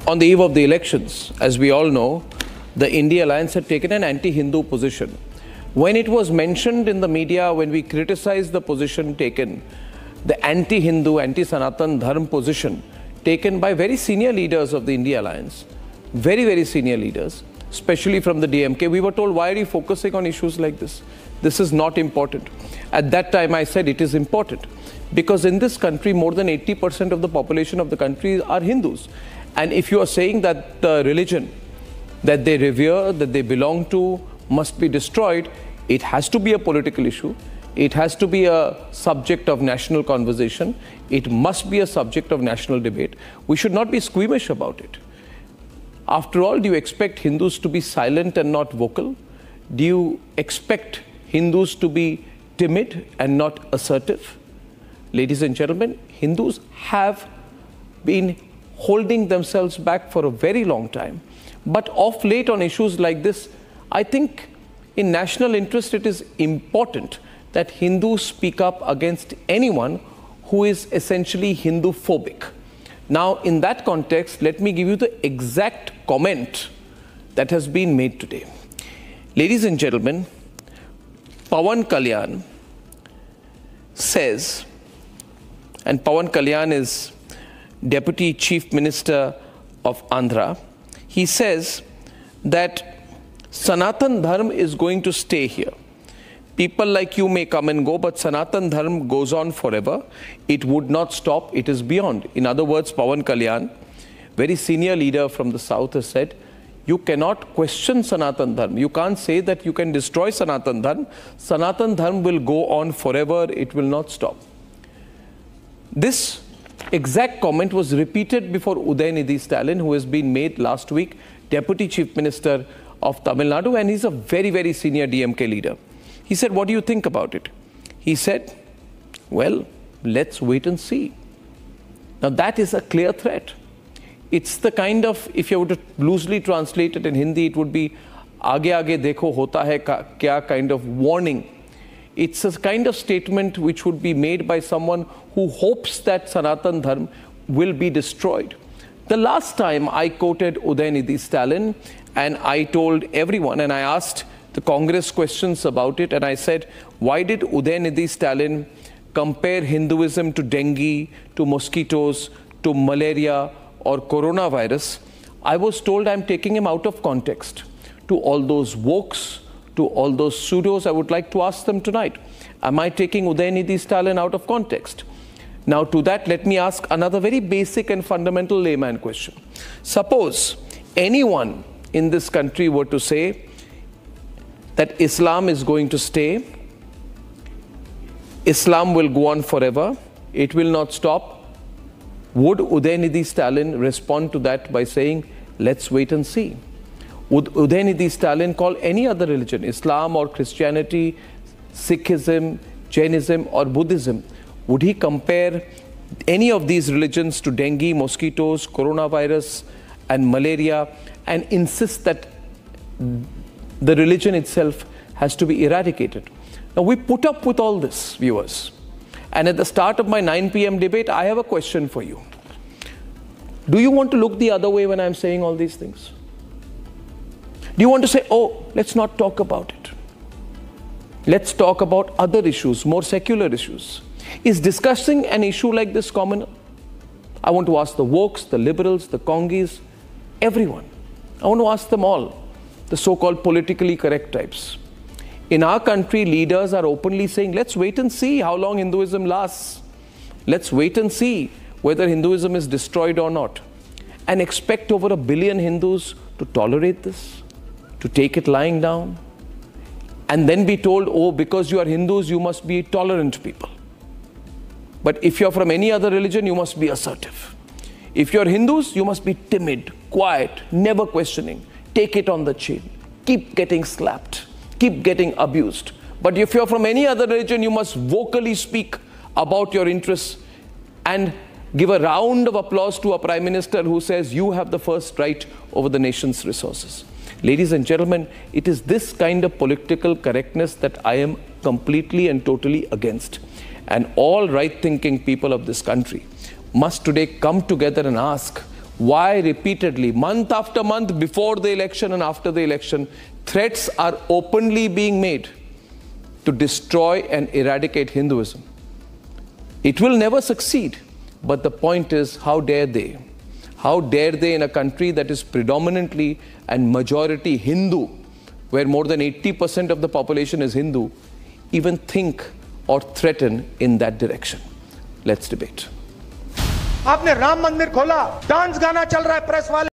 On the eve of the elections, as we all know, the India Alliance had taken an anti-Hindu position. When it was mentioned in the media, when we criticized the position taken, the anti-Hindu, anti-Sanatan Dharm position taken by very senior leaders of the India Alliance, very, very senior leaders, especially from the DMK, we were told, why are you focusing on issues like this? This is not important. At that time, I said it is important because in this country, more than 80% of the population of the country are Hindus. And if you are saying that the religion that they revere, that they belong to, must be destroyed, it has to be a political issue. It has to be a subject of national conversation. It must be a subject of national debate. We should not be squeamish about it. After all, do you expect Hindus to be silent and not vocal? Do you expect Hindus to be timid and not assertive? Ladies and gentlemen, Hindus have been holding themselves back for a very long time. But of late on issues like this, I think in national interest it is important that Hindus speak up against anyone who is essentially Hindu-phobic. Now, in that context, let me give you the exact comment that has been made today. Ladies and gentlemen, Pawan Kalyan says, and Pawan Kalyan is Deputy Chief Minister of Andhra, he says that Sanatan Dharm is going to stay here. People like you may come and go, but Sanatan Dharm goes on forever. It would not stop. It is beyond. In other words, Pawan Kalyan, very senior leader from the south, has said, you cannot question Sanatan Dharm. You can't say that you can destroy Sanatan Dharm. Sanatan Dharm will go on forever. It will not stop. This exact comment was repeated before Udayanidhi Stalin, who has been made last week Deputy Chief Minister of Tamil Nadu, and he's a very, very senior DMK leader. He said, what do you think about it? He said, well, let's wait and see. Now that is a clear threat. It's the kind of, if you were to loosely translate it in Hindi, it would be, aage aage dekho hota hai kya, kind of warning. It's a kind of statement which would be made by someone who hopes that Sanatan Dharm will be destroyed. The last time I quoted Udayanidhi Stalin and I told everyone, and I asked the Congress questions about it, and I said, why did Udayanidhi Stalin compare Hinduism to dengue, to mosquitoes, to malaria or coronavirus? I was told I'm taking him out of context. To all those wokes, to all those pseudos, I would like to ask them tonight, am I taking Udayanidhi Stalin out of context? Now to that, let me ask another very basic and fundamental layman question. Suppose anyone in this country were to say that Islam is going to stay, Islam will go on forever, it will not stop. Would Udayanidhi Stalin respond to that by saying, let's wait and see? Would Udayanidhi Stalin call any other religion, Islam or Christianity, Sikhism, Jainism or Buddhism, would he compare any of these religions to dengue, mosquitoes, coronavirus and malaria and insist that the religion itself has to be eradicated? Now we put up with all this, viewers. And at the start of my 9 p.m. debate, I have a question for you. Do you want to look the other way when I'm saying all these things? Do you want to say, oh, let's not talk about it. Let's talk about other issues, more secular issues. Is discussing an issue like this common? I want to ask the wokes, the liberals, the Congis, everyone. I want to ask them all, the so-called politically correct types. In our country, leaders are openly saying, let's wait and see how long Hinduism lasts. Let's wait and see whether Hinduism is destroyed or not. And expect over 1 billion Hindus to tolerate this, to take it lying down, and then be told, oh, because you are Hindus, you must be tolerant people. But if you're from any other religion, you must be assertive. If you're Hindus, you must be timid, quiet, never questioning. Take it on the chin. Keep getting slapped. Keep getting abused. But if you're from any other religion, you must vocally speak about your interests and give a round of applause to a Prime Minister who says you have the first right over the nation's resources. Ladies and gentlemen, it is this kind of political correctness that I am completely and totally against. And all right-thinking people of this country must today come together and ask, Why repeatedly, month after month, before the election and after the election, threats are openly being made to destroy and eradicate Hinduism? It will never succeed. But the point is, how dare they? How dare they in a country that is predominantly and majority Hindu, where more than 80% of the population is Hindu, even think or threaten in that direction? Let's debate. आपने राम मंदिर खोला, dance गाना चल रहा है press वाले